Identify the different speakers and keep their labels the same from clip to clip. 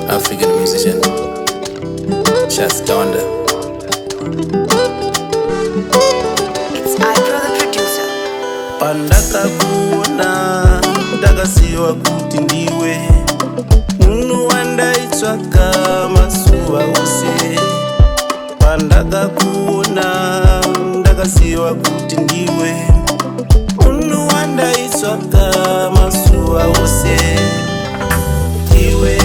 Speaker 1: African musician, Shaz Donda.
Speaker 2: It's Ibro the producer.
Speaker 3: Pandakakuona ndakasiwa kuti ndiwe munhu wandaitsvaka masuva ose. Pandakakuona ndakasiwa kuti ndiwe munhu wandaitsvaka masuva ose. Ndiwe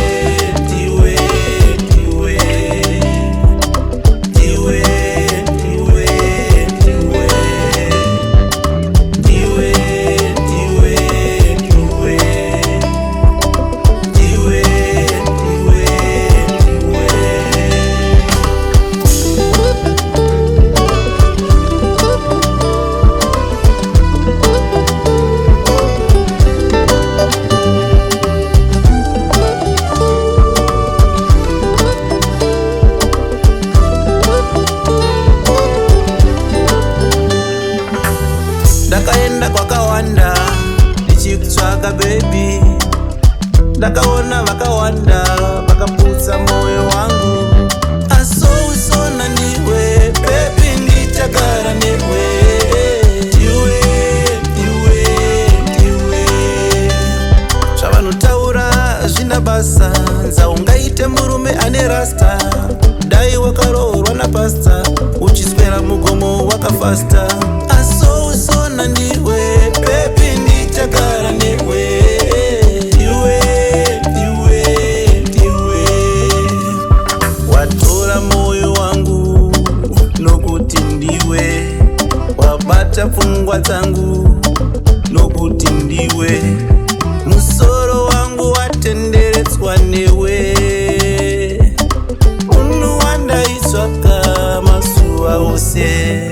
Speaker 3: ndakaenda kwakawanda ndichikutsvaka baby, ndakaona vakawanda vakaputsa moyo wangu. Asousona ndiwe baby, ndichagara newe. Ndiwe zvavanotaura zvina basa, nzaungaite murume ane rasta. Dai wakarohorwa napasta uchiswera mugomo wakafasta. Asousona ndiwe baby, ndichagara newe. Ndiwe watora moyo wangu nokuti ndiwe, wabata pfungwa dzangu nokuti ndiwe, musoro wangu watenderedzwa newe. Munhu wandaitsvaka masuva ose.